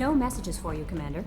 No messages for you, Commander.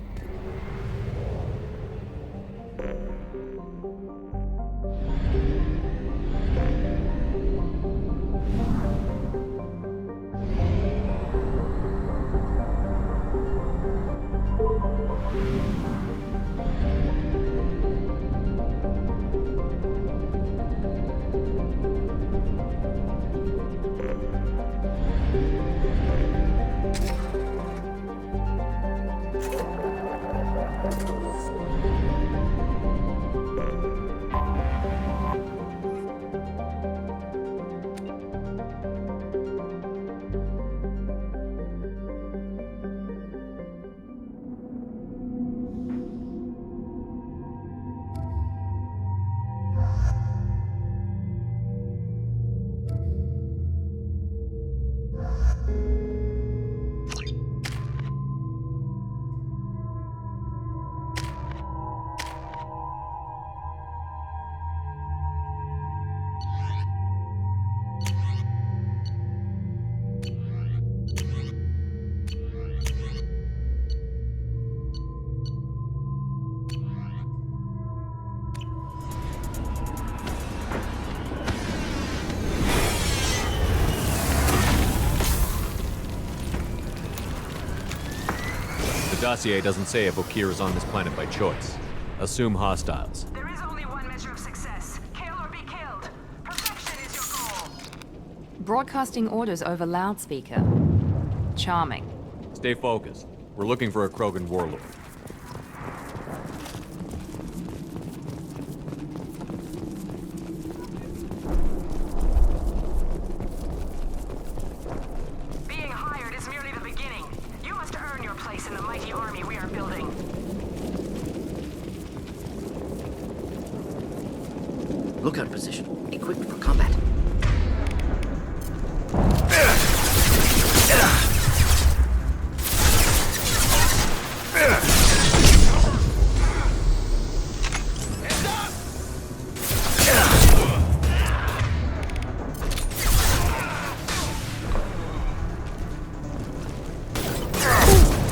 The dossier doesn't say if Okir is on this planet by choice. Assume hostiles. There is only one measure of success. Kill or be killed. Perfection is your goal. Broadcasting orders over loudspeaker. Charming. Stay focused. We're looking for a Krogan warlord. Being hired is merely the beginning. You must earn your place in the mighty army we are building. Lookout position. Equipped for combat.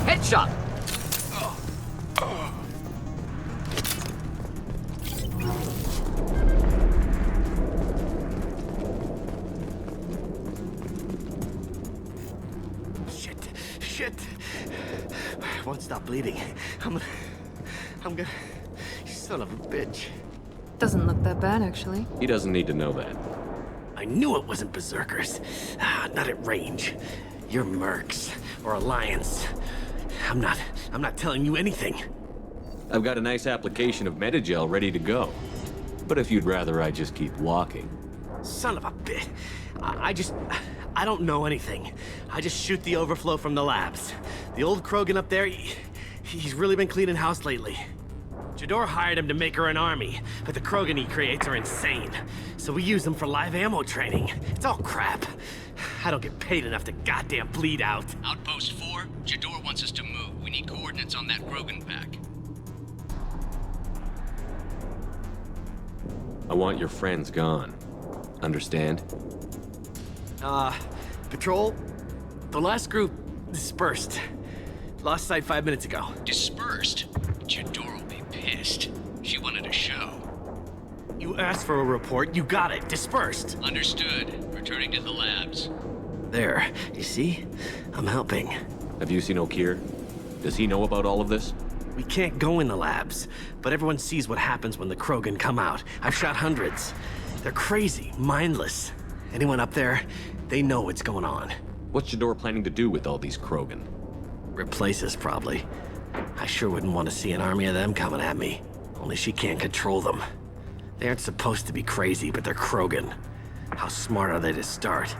Headshot! Shit. I won't stop bleeding. I'm gonna... Son of a bitch. Doesn't look that bad, actually. He doesn't need to know that. I knew it wasn't berserkers. Not at range. You're mercs. Or Alliance. I'm not telling you anything. I've got a nice application of Metagel ready to go. But if you'd rather I just keep walking. Son of a bitch. I don't know anything. I just shoot the overflow from the labs. The old Krogan up there, he's really been cleaning house lately. Jador hired him to make her an army, but the Krogan he creates are insane. So we use them for live ammo training. It's all crap. I don't get paid enough to goddamn bleed out. Outpost 4, Jador wants us to move. We need coordinates on that Krogan pack. I want your friends gone. Understand? Patrol, the last group dispersed. Lost sight 5 minutes ago. Dispersed? Jador will be pissed. She wanted a show. You asked for a report, you got it. Dispersed. Understood. Returning to the labs. There, you see? I'm helping. Have you seen Okir? Does he know about all of this? We can't go in the labs, but everyone sees what happens when the Krogan come out. I've shot hundreds. They're crazy, mindless. Anyone up there, they know what's going on. What's Jador planning to do with all these Krogan? Replace us, probably. I sure wouldn't want to see an army of them coming at me. Only she can't control them. They aren't supposed to be crazy, but they're Krogan. How smart are they to start?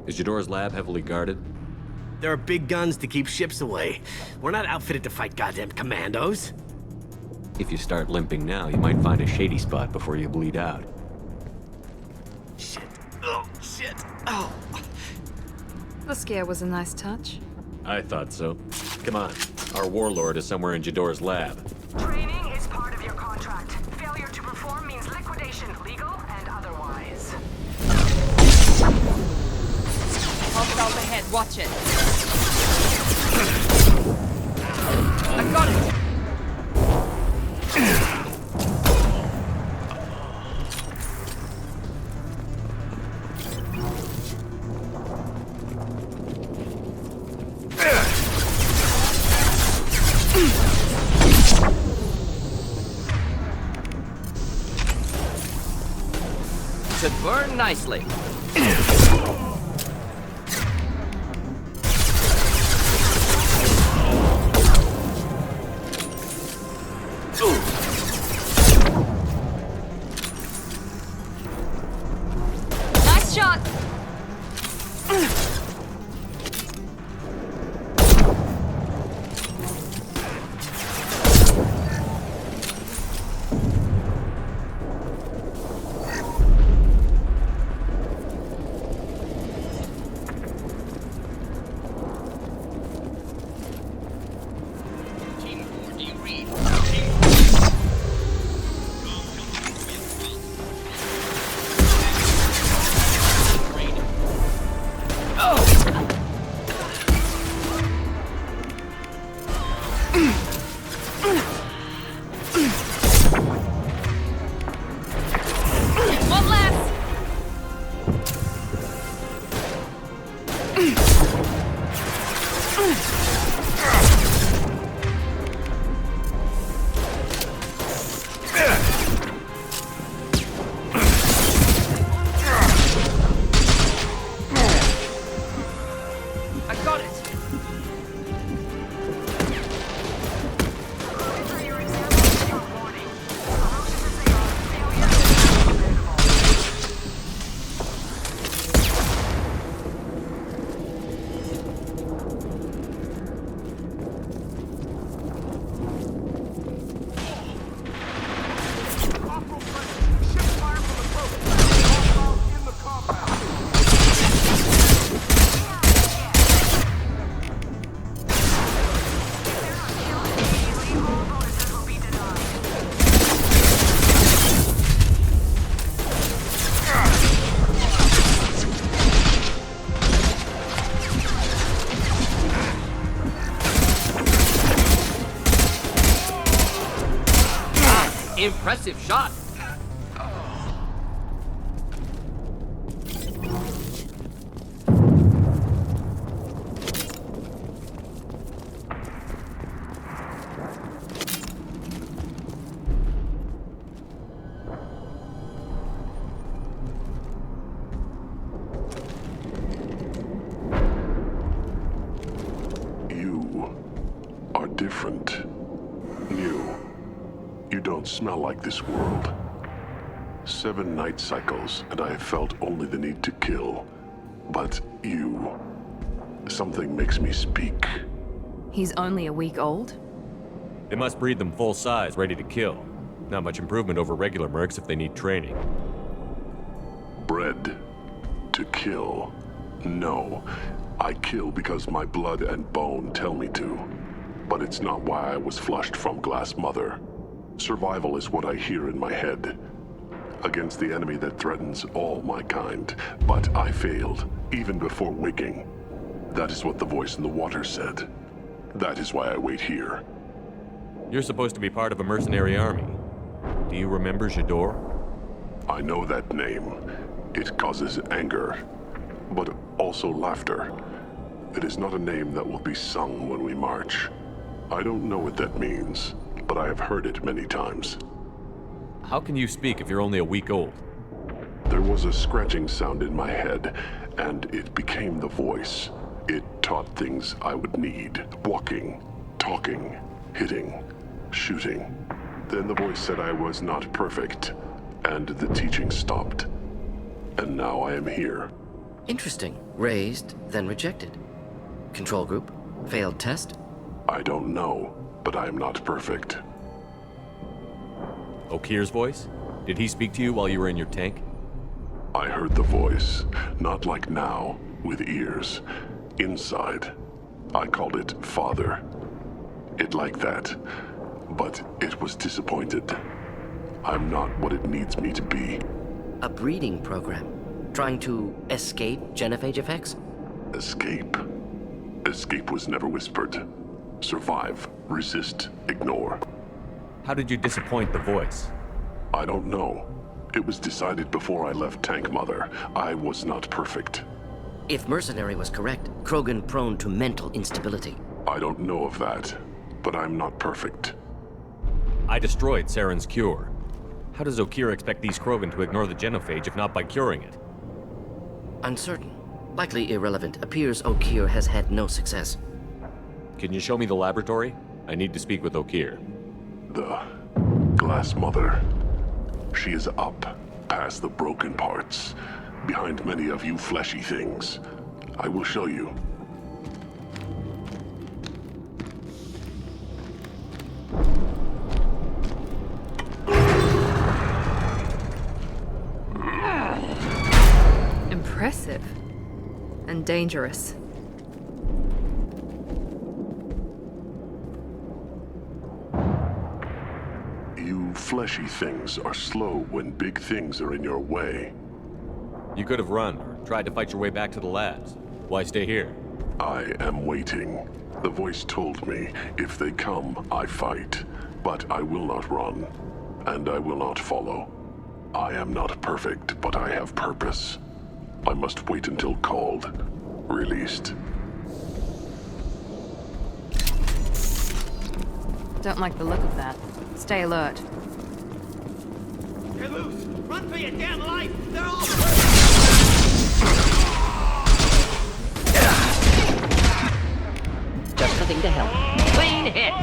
Is Jador's lab heavily guarded? There are big guns to keep ships away. We're not outfitted to fight goddamn commandos. If you start limping now, you might find a shady spot before you bleed out. Shit. Oh, shit. Oh. The scare was a nice touch. I thought so. Come on. Our warlord is somewhere in Jador's lab. Training is part of your contract. Failure to perform means liquidation, legal and otherwise. Hostiles ahead, watch it. I got it! Should burn nicely. Nice shot! Team 4, do you read? One less! I got it! These are your examples of your warning. Ferocious as they are, failure is unavoidable. All bonuses will be denied. Impressive shot! You are different. New. You don't smell like this world. 7 night cycles, and I have felt only the need to kill. But you... Something makes me speak. He's only a week old? They must breed them full size, ready to kill. Not much improvement over regular mercs if they need training. Bred to kill. No. I kill because my blood and bone tell me to. But it's not why I was flushed from Glass Mother. Survival is what I hear in my head. Against the enemy that threatens all my kind. But I failed, even before waking. That is what the voice in the water said. That is why I wait here. You're supposed to be part of a mercenary army. Do you remember Jador? I know that name. It causes anger, but also laughter. It is not a name that will be sung when we march. I don't know what that means, but I have heard it many times. How can you speak if you're only a week old? There was a scratching sound in my head, and it became the voice. It taught things I would need. Walking, talking, hitting, shooting. Then the voice said I was not perfect, and the teaching stopped. And now I am here. Interesting. Raised, then rejected. Control group? Failed test? I don't know, but I am not perfect. Okir's voice? Did he speak to you while you were in your tank? I heard the voice, not like now, with ears. Inside. I called it Father. It like that. But it was disappointed. I'm not what it needs me to be. A breeding program? Trying to escape genophage effects? Escape. Escape was never whispered. Survive, resist, ignore. How did you disappoint the voice? I don't know. It was decided before I left Tank Mother. I was not perfect. If Mercenary was correct, Krogan prone to mental instability. I don't know of that, but I'm not perfect. I destroyed Saren's cure. How does Okir expect these Krogan to ignore the genophage if not by curing it? Uncertain. Likely irrelevant. Appears Okir has had no success. Can you show me the laboratory? I need to speak with Okir. The Glass Mother. She is up, past the broken parts, behind many of you fleshy things. I will show you. Impressive. And dangerous. You fleshy things are slow when big things are in your way. You could have run, or tried to fight your way back to the labs. Why stay here? I am waiting. The voice told me, if they come, I fight. But I will not run, and I will not follow. I am not perfect, but I have purpose. I must wait until called, released. Don't like the look of that. Stay alert. You're loose! Run for your damn life! They're all... Just nothing to help. Clean hit!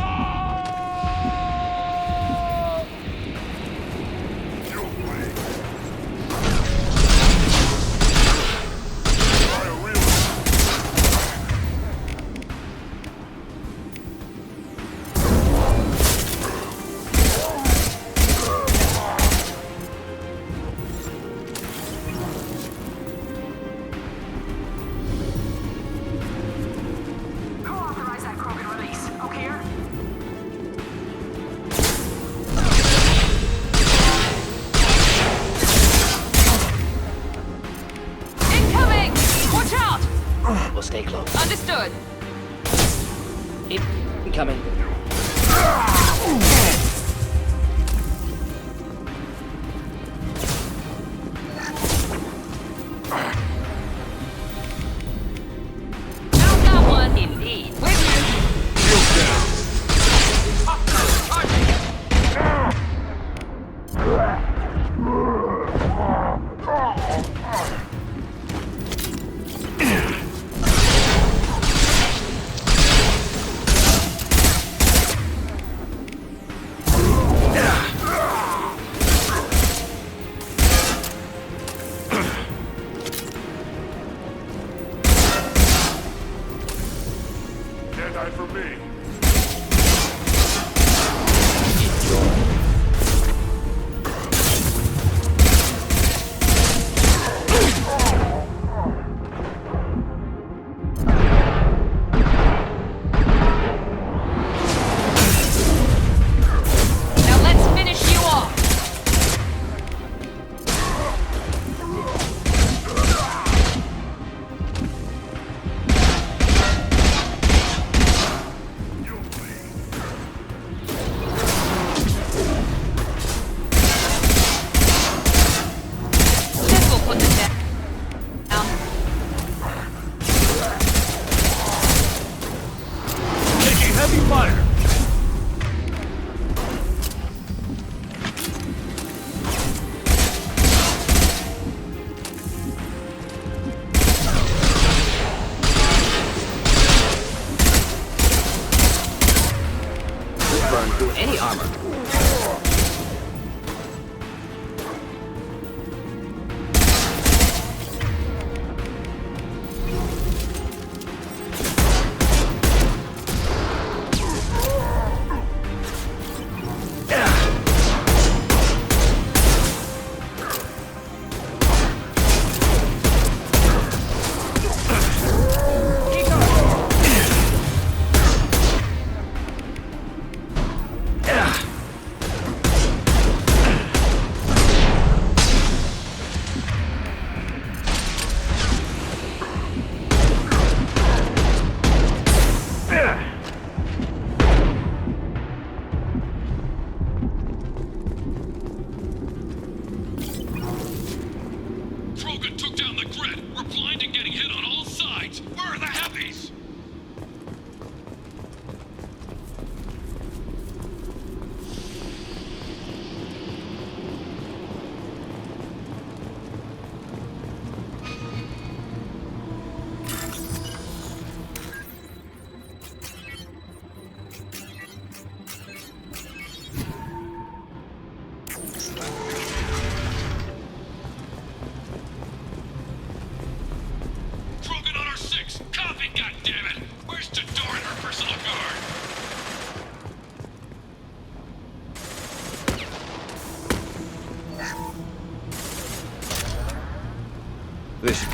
Stay close. Understood. Incoming. Found that one. Indeed. With you.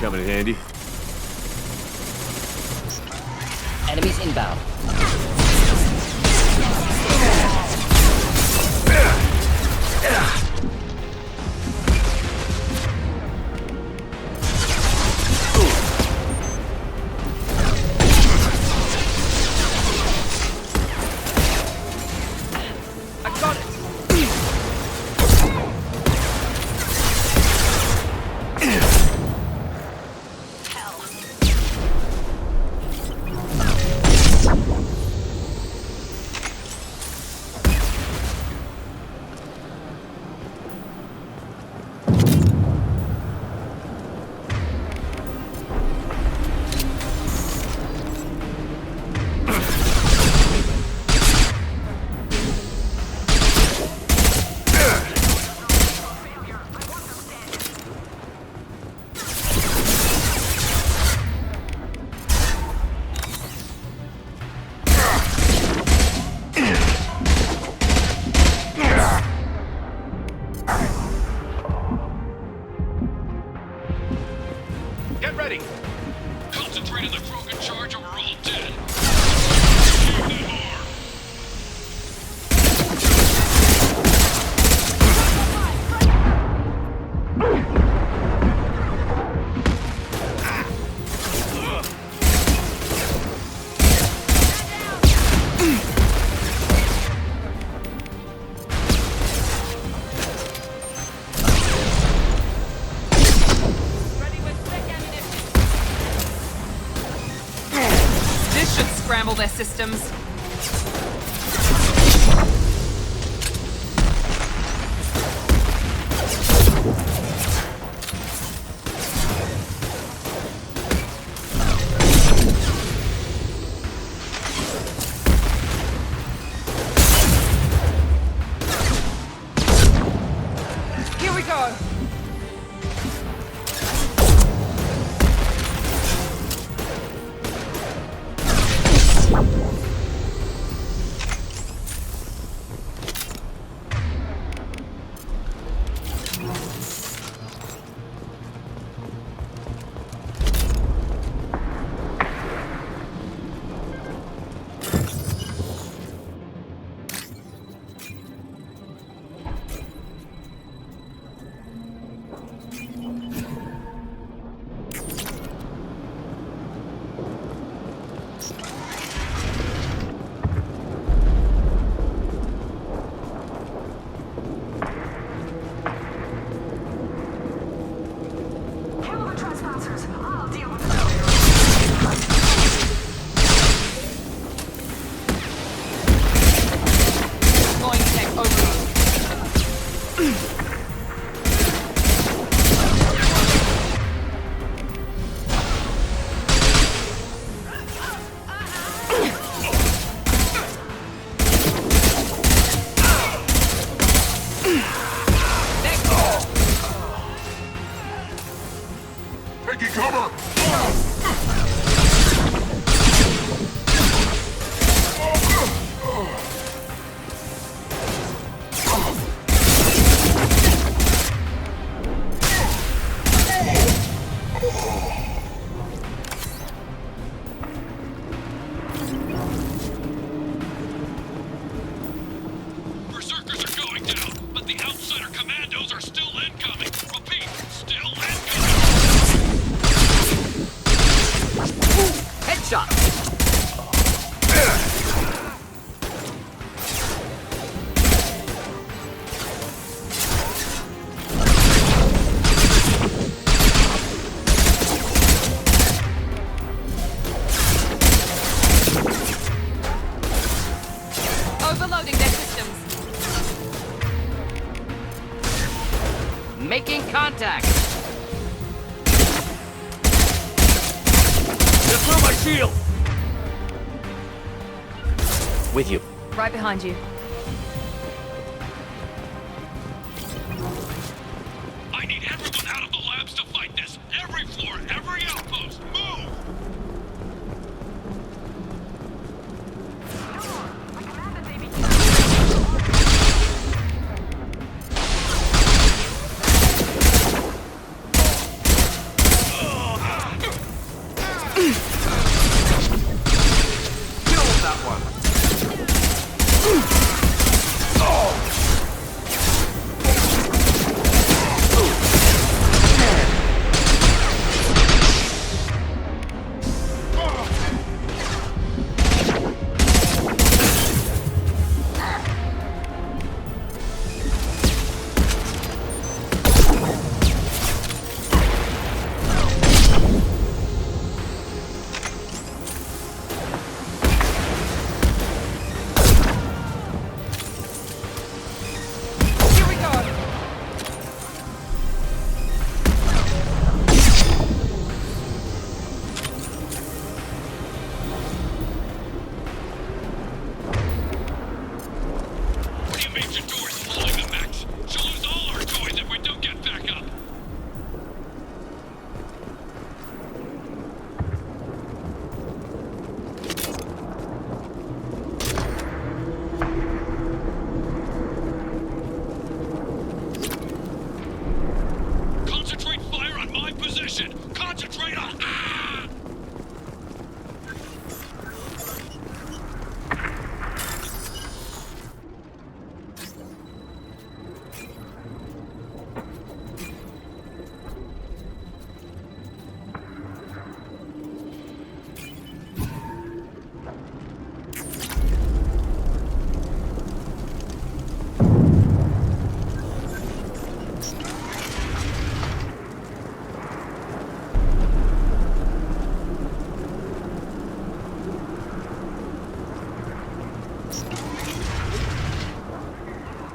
coming in handy. Enemies inbound. I got it. Get ready! Concentrate on the Krogan charge or we're all dead! Aim that hard! This should scramble their systems. Here we go. Handle the trespassers. I'll deal with them. Going to take over. Taking cover! Berserkers are going down, but the outsider commandos are still incoming. Repeat, still incoming. Headshot. Overloading their systems. Making contact. Just through my shield! With you. Right behind you. I need everyone out of the labs to fight this. Every floor, every outpost, move! I command that they be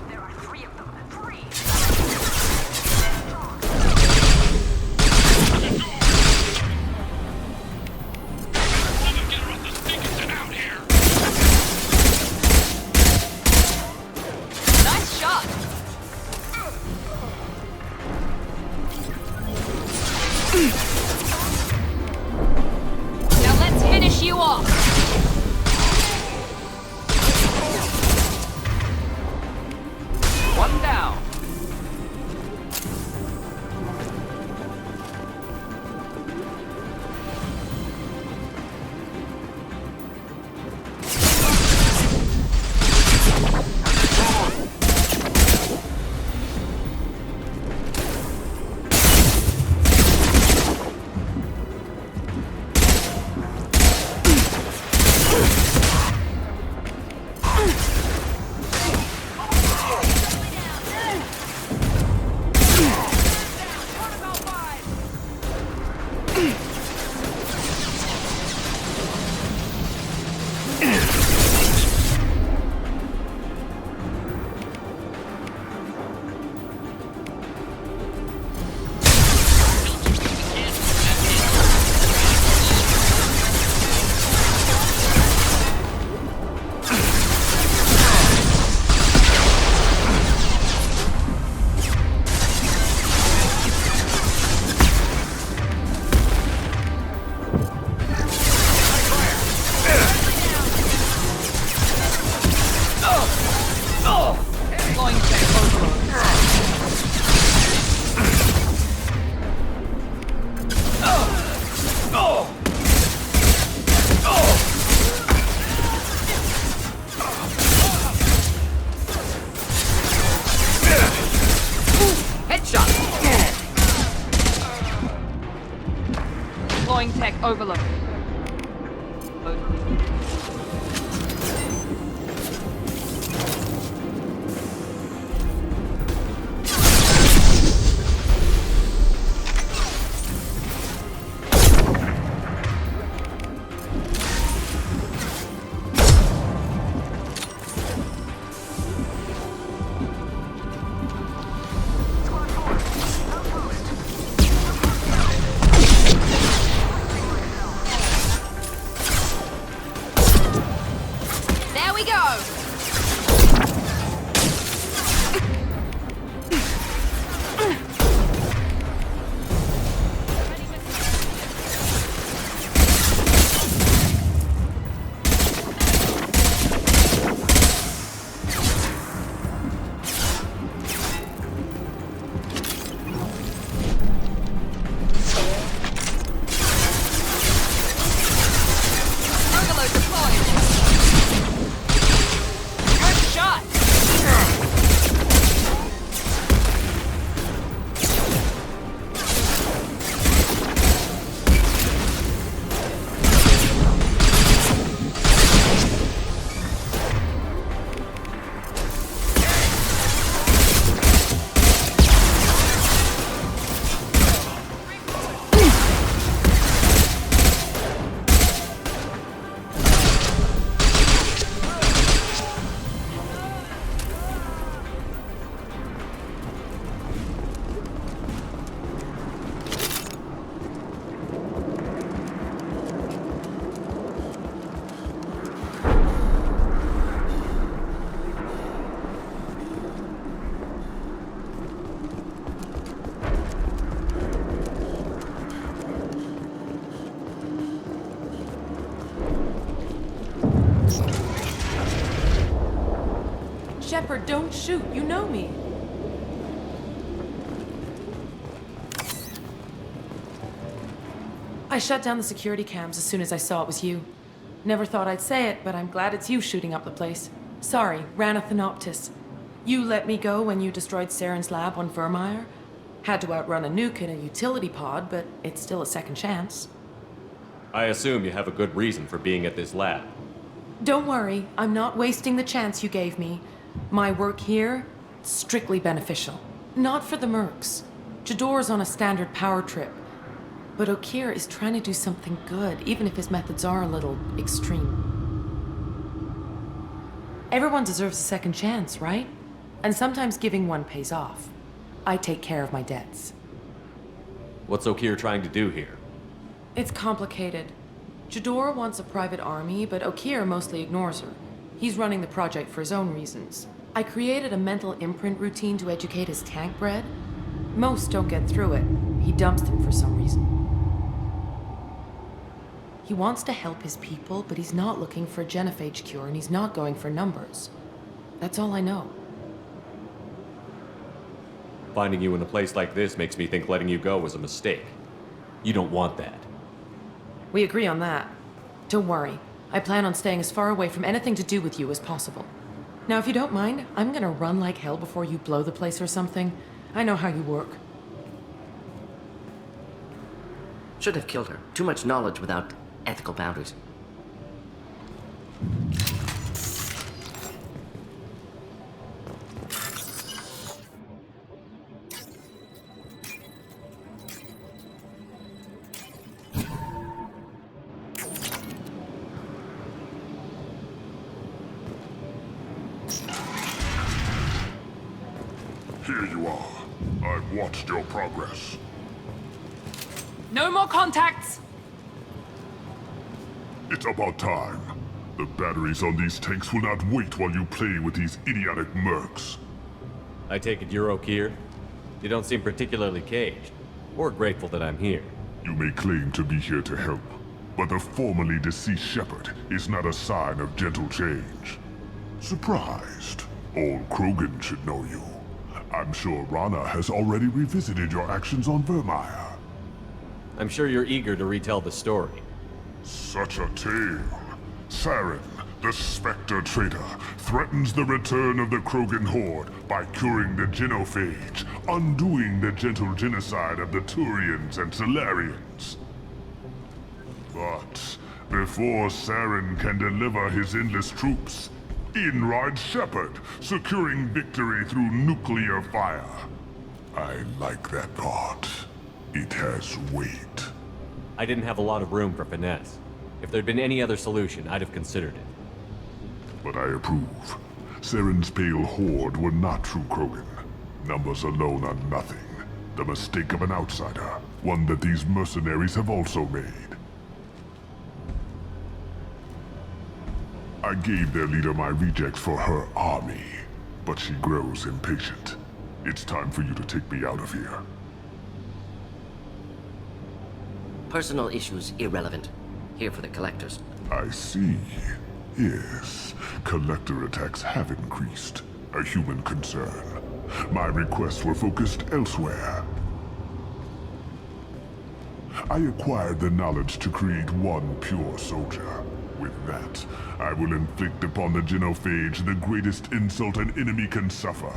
There are 3 of them. 3! Let them get her off the stinking and out here! Nice shot. Now let's finish you off. One down. Deploying tech overload. Headshot. Deploying tech overload. Squad 4, outpost. There we go. Overload deployed. Good shot. Shepard, don't shoot. You know me. I shut down the security cams as soon as I saw it was you. Never thought I'd say it, but I'm glad it's you shooting up the place. Sorry, Rana Taноптис. You let me go when you destroyed Saren's lab on Vermeer. Had to outrun a nuke in a utility pod, but it's still a second chance. I assume you have a good reason for being at this lab. Don't worry, I'm not wasting the chance you gave me. My work here, strictly beneficial. Not for the mercs. Jedora's on a standard power trip. But Okeer is trying to do something good, even if his methods are a little extreme. Everyone deserves a second chance, right? And sometimes giving one pays off. I take care of my debts. What's Okeer trying to do here? It's complicated. Jedora wants a private army, but Okeer mostly ignores her. He's running the project for his own reasons. I created a mental imprint routine to educate his tank bred. Most don't get through it. He dumps them for some reason. He wants to help his people, but he's not looking for a genophage cure, and he's not going for numbers. That's all I know. Finding you in a place like this makes me think letting you go was a mistake. You don't want that. We agree on that. Don't worry. I plan on staying as far away from anything to do with you as possible. Now, if you don't mind, I'm gonna run like hell before you blow the place or something. I know how you work. Should have killed her. Too much knowledge without ethical boundaries. Here you are. I've watched your progress. No more contacts! It's about time. The batteries on these tanks will not wait while you play with these idiotic mercs. I take it you're Okeer? You don't seem particularly caged, or grateful that I'm here. You may claim to be here to help, but the formerly deceased shepherd is not a sign of gentle change. Surprised? Old Krogan should know you. I'm sure Rana has already revisited your actions on Vermeer. I'm sure you're eager to retell the story. Such a tale. Saren, the Spectre traitor, threatens the return of the Krogan horde by curing the genophage, undoing the gentle genocide of the Turians and Solarians. But before Saren can deliver his endless troops, in rides Shepard, securing victory through nuclear fire. I like that thought. It has weight. I didn't have a lot of room for finesse. If there'd been any other solution, I'd have considered it. But I approve. Saren's pale horde were not true Krogan. Numbers alone are nothing. The mistake of an outsider. One that these mercenaries have also made. I gave their leader my rejects for her army, but she grows impatient. It's time for you to take me out of here. Personal issues irrelevant. Here for the collectors. I see. Yes, collector attacks have increased. A human concern. My requests were focused elsewhere. I acquired the knowledge to create one pure soldier. With that, I will inflict upon the genophage the greatest insult an enemy can suffer.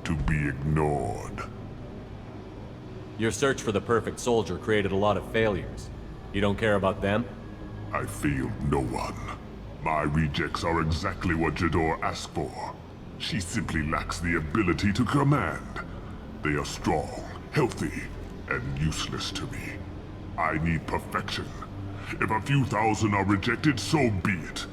To be ignored. Your search for the perfect soldier created a lot of failures. You don't care about them? I failed no one. My rejects are exactly what Jedora asked for. She simply lacks the ability to command. They are strong, healthy, and useless to me. I need perfection. If a few thousand are rejected, so be it.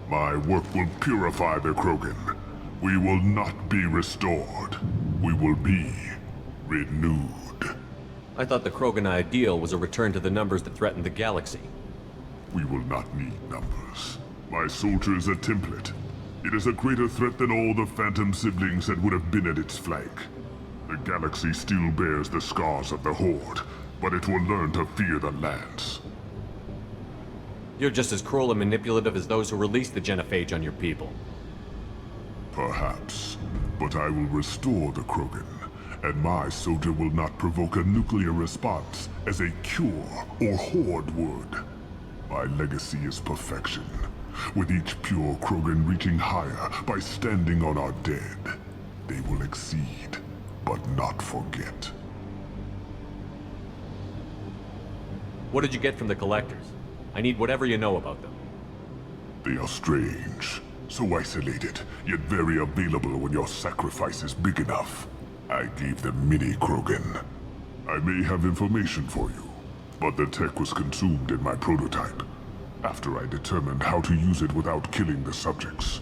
My work will purify the Krogan. We will not be restored. We will be renewed. I thought the Krogan ideal was a return to the numbers that threatened the galaxy. We will not need numbers. My soldier is a template. It is a greater threat than all the Phantom siblings that would have been at its flank. The galaxy still bears the scars of the Horde, but it will learn to fear the Lance. You're just as cruel and manipulative as those who released the genophage on your people. Perhaps, but I will restore the Krogan, and my soldier will not provoke a nuclear response as a cure or Horde would. My legacy is perfection, with each pure Krogan reaching higher by standing on our dead. They will exceed, but not forget. What did you get from the collectors? I need whatever you know about them. They are strange, so isolated, yet very available when your sacrifice is big enough. I gave them mini Krogan. I may have information for you, but the tech was consumed in my prototype, after I determined how to use it without killing the subjects.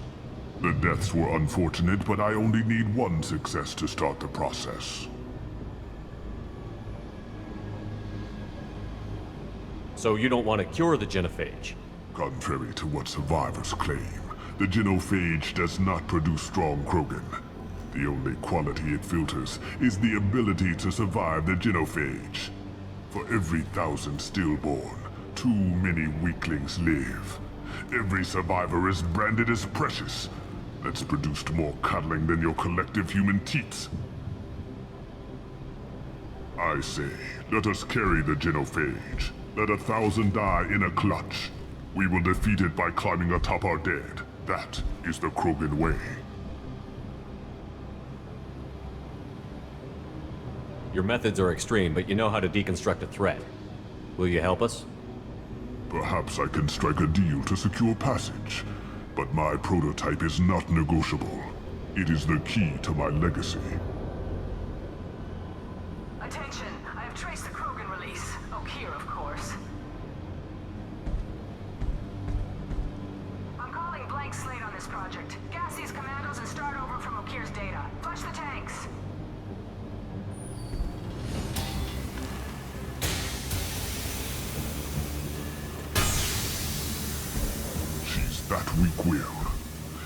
The deaths were unfortunate, but I only need one success to start the process. So you don't want to cure the genophage? Contrary to what survivors claim, the genophage does not produce strong Krogan. The only quality it filters is the ability to survive the genophage. For every 1,000 stillborn, too many weaklings live. Every survivor is branded as precious. That's produced more cuddling than your collective human teats. I say, let us carry the genophage. Let 1,000 die in a clutch. We will defeat it by climbing atop our dead. That is the Krogan way. Your methods are extreme, but you know how to deconstruct a threat. Will you help us? Perhaps I can strike a deal to secure passage. But my prototype is not negotiable. It is the key to my legacy. Attention, I have traced the Krogan release. Okeer, of course. I'm calling blank slate on this project. Gas these commandos and start over from Okeer's data. Flush the tanks. She's that weak-willed.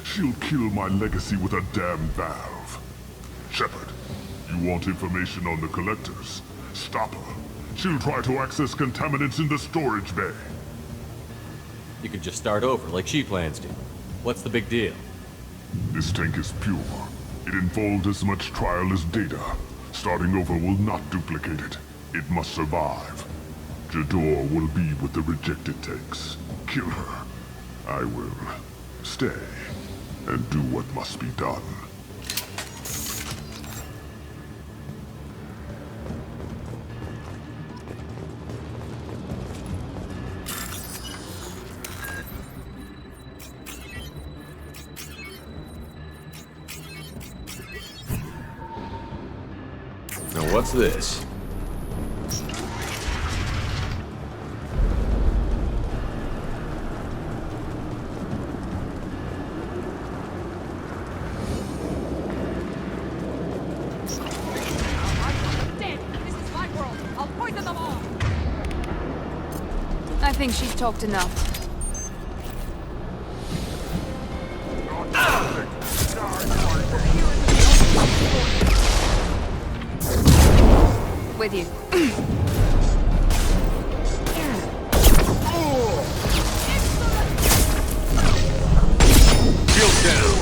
She'll kill my legacy with a damn valve. Shepard, you want information on the collectors? Stop her. She'll try to access contaminants in the storage bay. You could just start over, like she plans to. What's the big deal? This tank is pure. It involved as much trial as data. Starting over will not duplicate it. It must survive. Jedora will be with the rejected tanks. Kill her. I will stay and do what must be done. Now what's this? I think she's talked enough. With you. Shield down!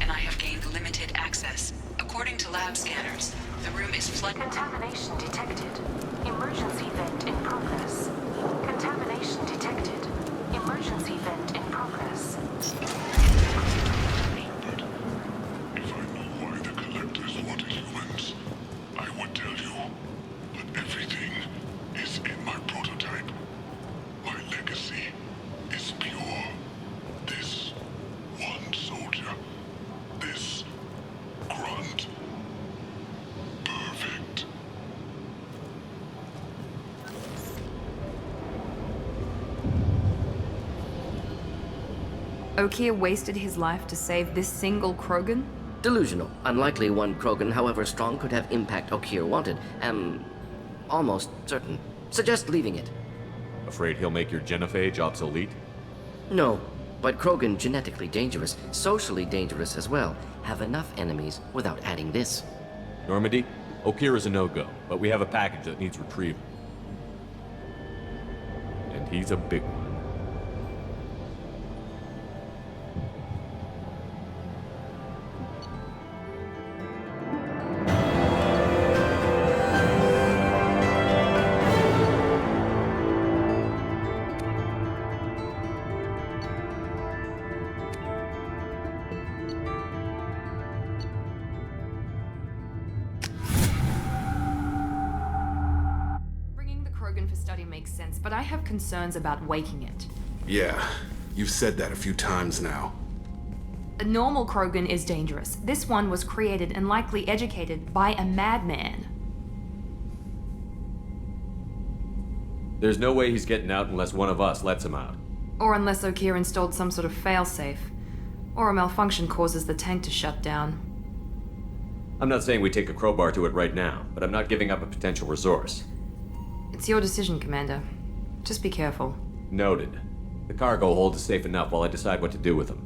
and I have gained limited access. According to lab scanners, the room is flooded. Contamination detected. Emergency vent in progress. Contamination detected. Emergency vent in progress. But if I knew why the collectors wanted humans, I would tell you. But everything is in my prototype. My legacy is pure. This one soldier. This grunt. Perfect. Okier wasted his life to save this single Krogan? Delusional. Unlikely one Krogan, however strong, could have impact Okier wanted. Am almost certain. Suggest leaving it. Afraid he'll make your genophage obsolete? No, but Krogan genetically dangerous, socially dangerous as well. Have enough enemies without adding this. Normandy, Okier is a no-go, but we have a package that needs retrieval. And he's a big one. Bringing the Krogan for study makes sense, but I have concerns about waking it. Yeah, you've said that a few times now. A normal Krogan is dangerous. This one was created and likely educated by a madman. There's no way he's getting out unless one of us lets him out. Or unless Okier installed some sort of failsafe. Or a malfunction causes the tank to shut down. I'm not saying we take a crowbar to it right now, but I'm not giving up a potential resource. It's your decision, Commander. Just be careful. Noted. The cargo hold is safe enough while I decide what to do with them.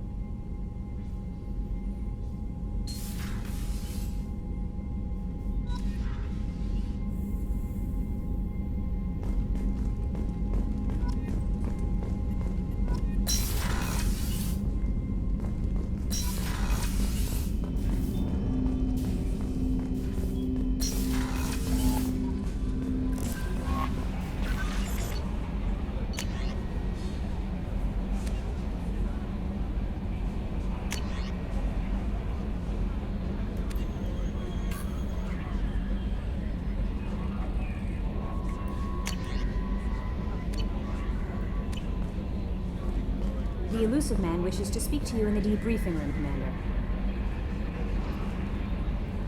The elusive man wishes to speak to you in the debriefing room, Commander.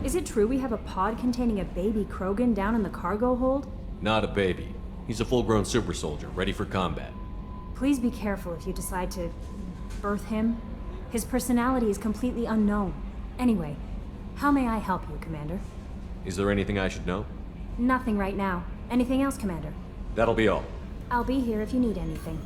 Is it true we have a pod containing a baby Krogan down in the cargo hold? Not a baby. He's a full-grown super soldier, ready for combat. Please be careful if you decide to birth him. His personality is completely unknown. Anyway, how may I help you, Commander? Is there anything I should know? Nothing right now. Anything else, Commander? That'll be all. I'll be here if you need anything.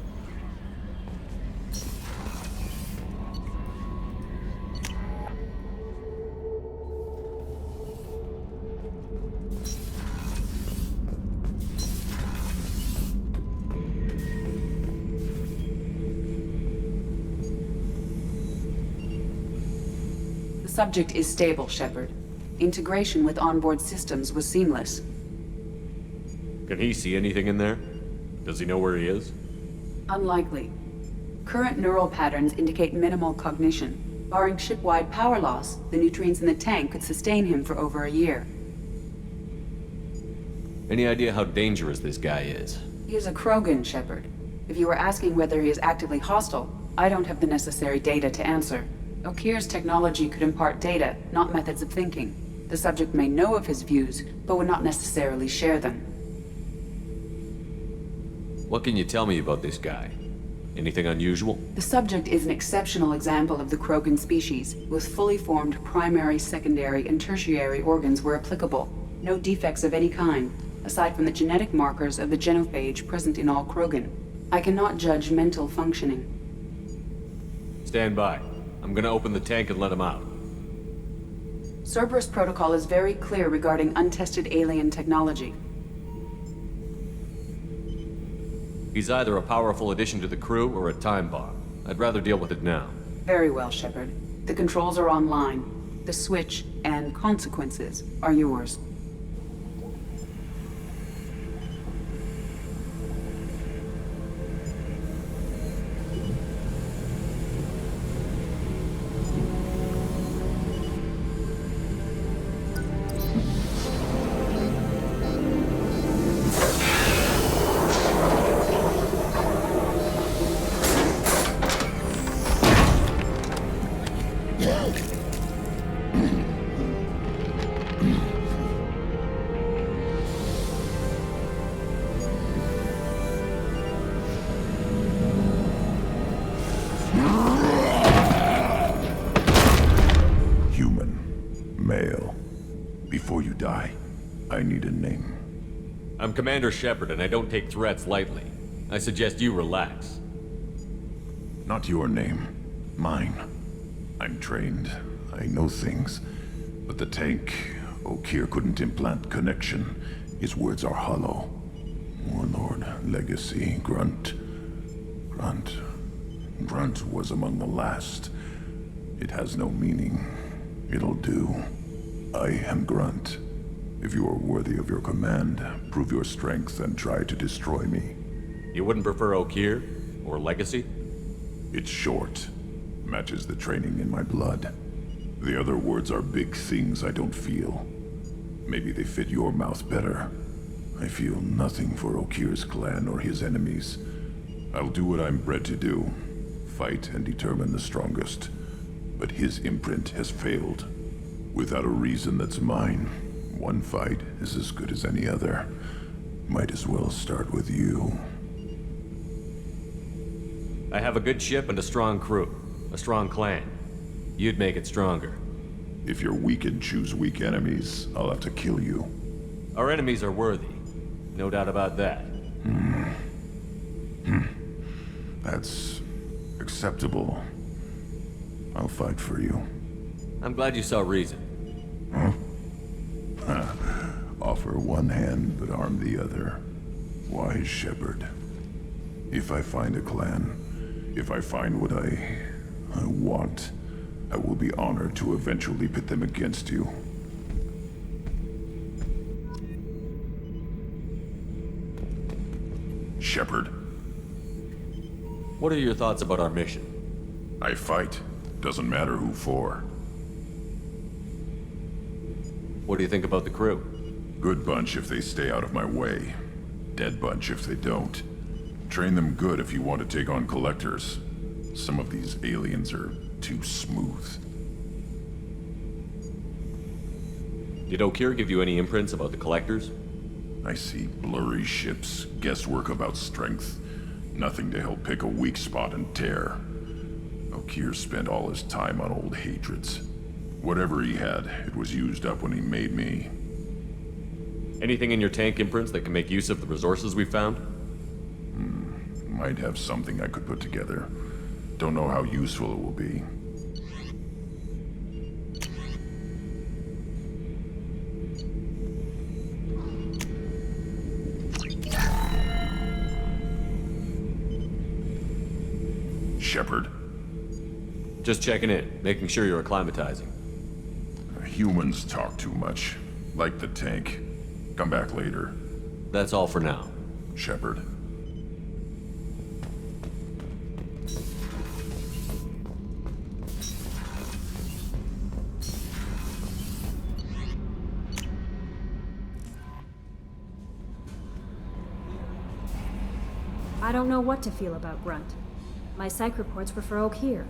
The subject is stable, Shepard. Integration with onboard systems was seamless. Can he see anything in there? Does he know where he is? Unlikely. Current neural patterns indicate minimal cognition. Barring ship-wide power loss, the nutrients in the tank could sustain him for over a year. Any idea how dangerous this guy is? He is a Krogan, Shepard. If you were asking whether he is actively hostile, I don't have the necessary data to answer. Okier's technology could impart data, not methods of thinking. The subject may know of his views, but would not necessarily share them. What can you tell me about this guy? Anything unusual? The subject is an exceptional example of the Krogan species, with fully formed primary, secondary, and tertiary organs where applicable. No defects of any kind, aside from the genetic markers of the genophage present in all Krogan. I cannot judge mental functioning. Stand by. I'm gonna open the tank and let him out. Cerberus protocol is very clear regarding untested alien technology. He's either a powerful addition to the crew or a time bomb. I'd rather deal with it now. Very well, Shepard. The controls are online. The switch and consequences are yours. I need a name. I'm Commander Shepard, and I don't take threats lightly. I suggest you relax. Not your name. Mine. I'm trained. I know things. But the tank, Okeer couldn't implant connection. His words are hollow. Warlord, Legacy, Grunt. Grunt was among the last. It has no meaning. It'll do. I am Grunt. If you are worthy of your command, prove your strength and try to destroy me. You wouldn't prefer Okeer? Or Legacy? It's short. Matches the training in my blood. The other words are big things I don't feel. Maybe they fit your mouth better. I feel nothing for Okeer's clan or his enemies. I'll do what I'm bred to do. Fight and determine the strongest. But his imprint has failed. Without a reason that's mine. One fight is as good as any other. Might as well start with you. I have a good ship and a strong crew. A strong clan. You'd make it stronger. If you're weak and choose weak enemies, I'll have to kill you. Our enemies are worthy. No doubt about that. That's acceptable. I'll fight for you. I'm glad you saw reason. Huh? Offer one hand, but arm the other. Wise Shepard. If I find a clan, if I find what I want, I will be honored to eventually pit them against you. Shepard. What are your thoughts about our mission? I fight. Doesn't matter who for. What do you think about the crew? Good bunch if they stay out of my way. Dead bunch if they don't. Train them good if you want to take on collectors. Some of these aliens are too smooth. Did Okeer give you any imprints about the collectors? I see blurry ships, guesswork about strength. Nothing to help pick a weak spot and tear. Okeer spent all his time on old hatreds. Whatever he had, it was used up when he made me. Anything in your tank imprints that can make use of the resources we found? Might have something I could put together. Don't know how useful it will be. Shepard. Just checking in, making sure you're acclimatizing. Humans talk too much. Like the tank. Come back later. That's all for now. Shepard. I don't know what to feel about Grunt. My psych reports refer Okeer.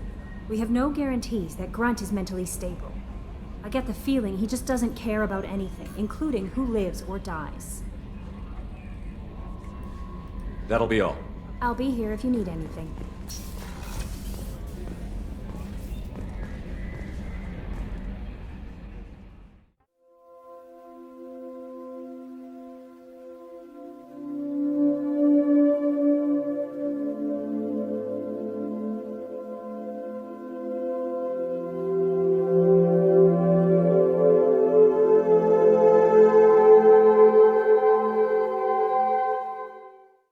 We have no guarantees that Grunt is mentally stable. I get the feeling he just doesn't care about anything, including who lives or dies. That'll be all. I'll be here if you need anything.